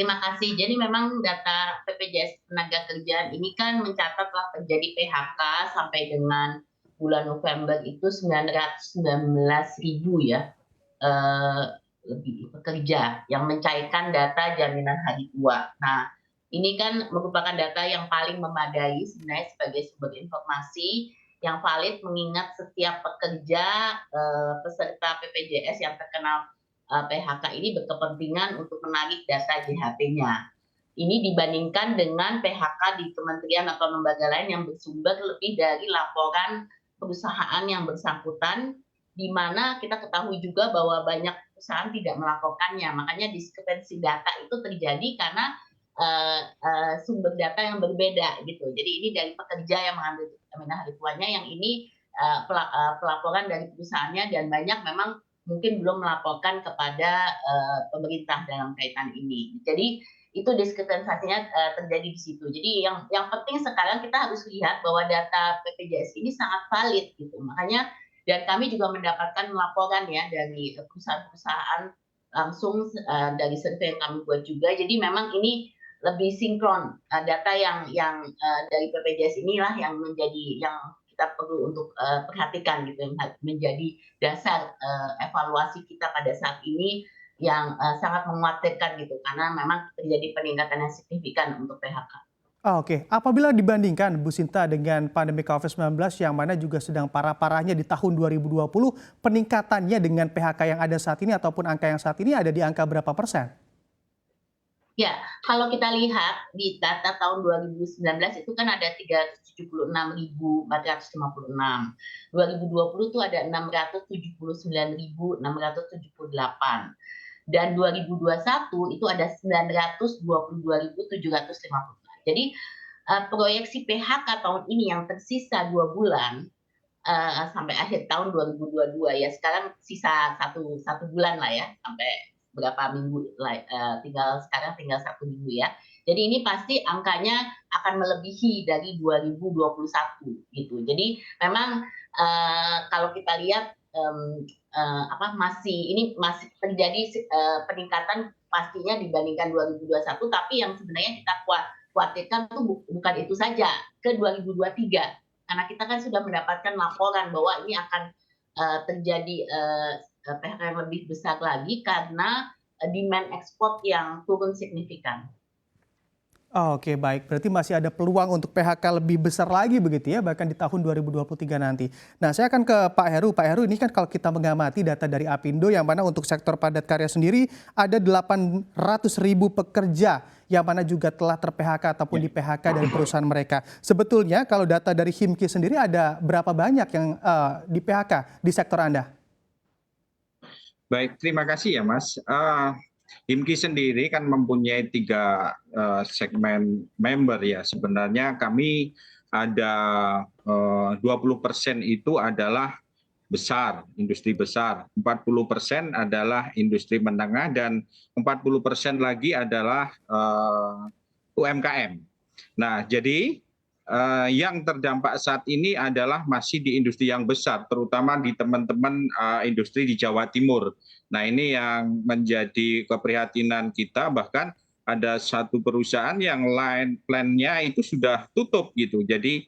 terima kasih. Jadi memang data BPJS Tenagakerjaan ini kan mencatat telah terjadi PHK sampai dengan bulan November itu 919.000 ya, eee, lebih pekerja yang mencairkan data jaminan hari tua. Nah, ini kan merupakan data yang paling memadai sebenarnya sebagai sumber informasi yang valid mengingat setiap pekerja, peserta BPJS yang terkena PHK ini berkepentingan untuk menarik data JHT-nya. Ini dibandingkan dengan PHK di kementerian atau lembaga lain yang bersumber lebih dari laporan perusahaan yang bersangkutan, di mana kita ketahui juga bahwa banyak perusahaan tidak melaporkannya. Makanya diskrepansi data itu terjadi karena sumber data yang berbeda gitu. Jadi ini dari pekerja yang mengambil jaminan hari tuanya, yang ini pelaporan dari perusahaannya, dan banyak memang mungkin belum melaporkan kepada pemerintah dalam kaitan ini. Jadi itu diskrepansinya terjadi di situ. Jadi yang penting sekarang kita harus lihat bahwa data BPJS ini sangat valid gitu. Makanya dan kami juga mendapatkan laporan ya dari perusahaan-perusahaan langsung dari survei yang kami buat juga. Jadi memang ini lebih sinkron, data yang dari BPJS inilah yang menjadi yang kita perlu untuk perhatikan gitu, yang menjadi dasar evaluasi kita pada saat ini, yang sangat menguatkan gitu, karena memang terjadi peningkatan yang signifikan untuk PHK. Oke, apabila dibandingkan Bu Sinta dengan pandemi COVID-19 yang mana juga sedang parah-parahnya di tahun 2020, peningkatannya dengan PHK yang ada saat ini ataupun angka yang saat ini ada di angka berapa persen? Ya, kalau kita lihat di data tahun 2019 itu kan ada 376.456. 2020 itu ada 679.678. Dan 2021 itu ada 922.750. Jadi proyeksi PHK tahun ini yang tersisa 2 bulan sampai akhir tahun 2022 ya, sekarang sisa satu bulan lah ya, sampai berapa minggu tinggal 1 minggu ya. Jadi ini pasti angkanya akan melebihi dari 2021 gitu. Jadi memang kalau kita lihat masih terjadi peningkatan pastinya dibandingkan 2021, tapi yang sebenarnya kita khawatirkan tuh bukan itu saja, ke 2023. Karena kita kan sudah mendapatkan laporan bahwa ini akan terjadi PHK yang lebih besar lagi karena demand ekspor yang turun signifikan. Oke, baik. Berarti masih ada peluang untuk PHK lebih besar lagi begitu ya, bahkan di tahun 2023 nanti. Nah, saya akan ke Pak Heru. Pak Heru, ini kan kalau kita mengamati data dari Apindo yang mana untuk sektor padat karya sendiri ada 800.000 pekerja yang mana juga telah ter-PHK ataupun Ya, di-PHK dari perusahaan mereka. Sebetulnya kalau data dari Himki sendiri ada berapa banyak yang di-PHK di sektor Anda? baik, terima kasih ya Mas. Himki sendiri kan mempunyai 3 segmen member ya. Sebenarnya kami ada 20% itu adalah besar, industri besar, 40% adalah industri menengah, dan 40% lagi adalah UMKM. Nah, jadi yang terdampak saat ini adalah masih di industri yang besar, terutama di teman-teman industri di Jawa Timur. Nah, ini yang menjadi keprihatinan kita, bahkan ada satu perusahaan yang line plan-nya itu sudah tutup gitu. Jadi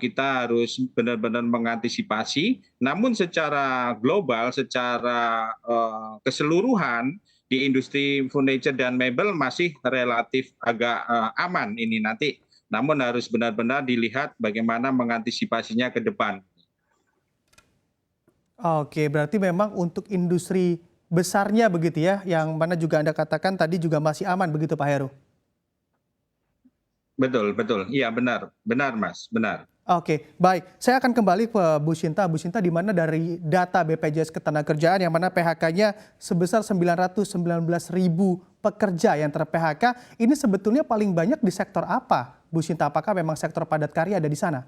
kita harus benar-benar mengantisipasi. Namun secara global, secara keseluruhan di industri furniture dan mebel masih relatif agak aman ini nanti. Namun harus benar-benar dilihat bagaimana mengantisipasinya ke depan. Oke, berarti memang untuk industri besarnya begitu ya, yang mana juga Anda katakan tadi juga masih aman begitu Pak Heru? Betul, betul. Iya benar, benar Mas, benar. Oke, baik. Saya akan kembali ke Bu Sinta. Bu Sinta, di mana dari data BPJS Ketenagakerjaan yang mana PHK-nya sebesar 919.000 pekerja yang ter-PHK, ini sebetulnya paling banyak di sektor apa, Bu Sinta? Apakah memang sektor padat karya ada di sana?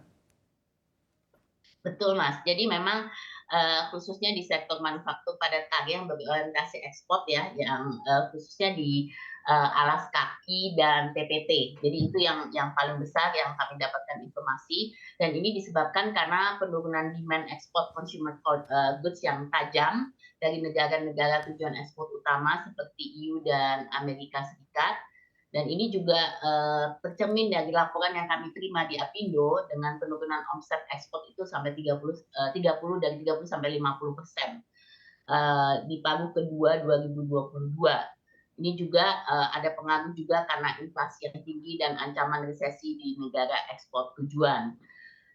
Betul Mas, jadi memang khususnya di sektor manufaktur padat karya yang berorientasi ekspor ya, yang khususnya di alas kaki dan TPT. Jadi itu yang paling besar yang kami dapatkan informasi, dan ini disebabkan karena penurunan demand ekspor consumer goods yang tajam dari negara-negara tujuan ekspor utama seperti EU dan Amerika Serikat. Dan ini juga tercermin dari laporan yang kami terima di Apindo dengan penurunan omset ekspor itu sampai 30 sampai 50% di paruh kedua 2022. Ini juga ada pengaruh juga karena inflasi yang tinggi dan ancaman resesi di negara ekspor tujuan.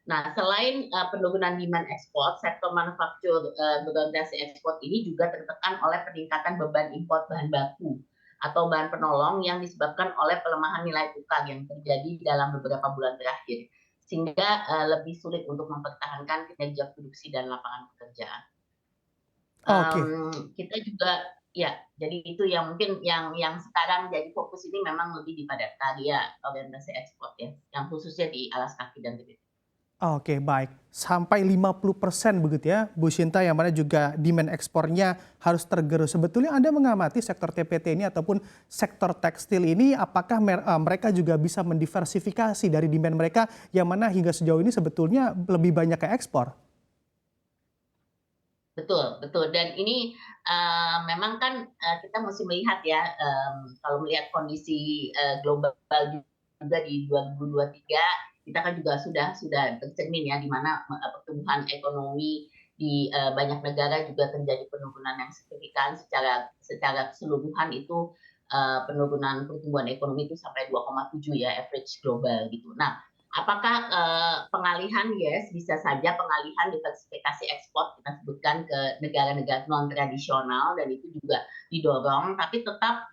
Nah, selain penurunan demand ekspor, sektor manufaktur berorientasi ekspor ini juga tertekan oleh peningkatan beban impor bahan baku atau bahan penolong yang disebabkan oleh pelemahan nilai tukar yang terjadi dalam beberapa bulan terakhir, sehingga lebih sulit untuk mempertahankan kinerja produksi dan lapangan pekerjaan. Oke. Kita juga ya, jadi itu yang mungkin yang sekarang jadi fokus ini memang lebih di padat karya orientasi ekspor ya, yang khususnya di alas kaki dan TBT. Oke, baik. Sampai 50% begitu ya, Bu Shinta, yang mana juga demand ekspornya harus tergerus. Sebetulnya Anda mengamati sektor TPT ini ataupun sektor tekstil ini, apakah mereka juga bisa mendiversifikasi dari demand mereka yang mana hingga sejauh ini sebetulnya lebih banyak ke ekspor? Betul, betul. Dan ini memang kan kita mesti melihat ya, kalau melihat kondisi global juga di 2023, kita kan juga sudah tercermin ya, di mana pertumbuhan ekonomi di banyak negara juga terjadi penurunan yang signifikan secara keseluruhan itu penurunan pertumbuhan ekonomi itu sampai 2,7 ya average global gitu. Nah, apakah pengalihan? Yes, bisa saja pengalihan diversifikasi ekspor kita sebutkan ke negara-negara non tradisional dan itu juga didorong, tapi tetap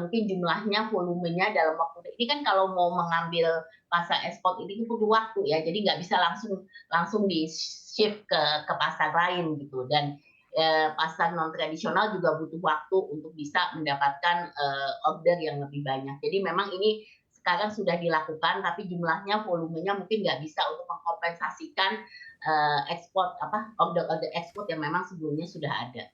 mungkin jumlahnya, volumenya dalam waktu ini kan kalau mau mengambil pasar ekspor ini butuh waktu ya, jadi nggak bisa langsung di shift ke pasar lain gitu. Dan pasar non tradisional juga butuh waktu untuk bisa mendapatkan order yang lebih banyak. Jadi memang ini sekarang sudah dilakukan, tapi jumlahnya, volumenya mungkin nggak bisa untuk mengkompensasikan ekspor order ekspor yang memang sebelumnya sudah ada.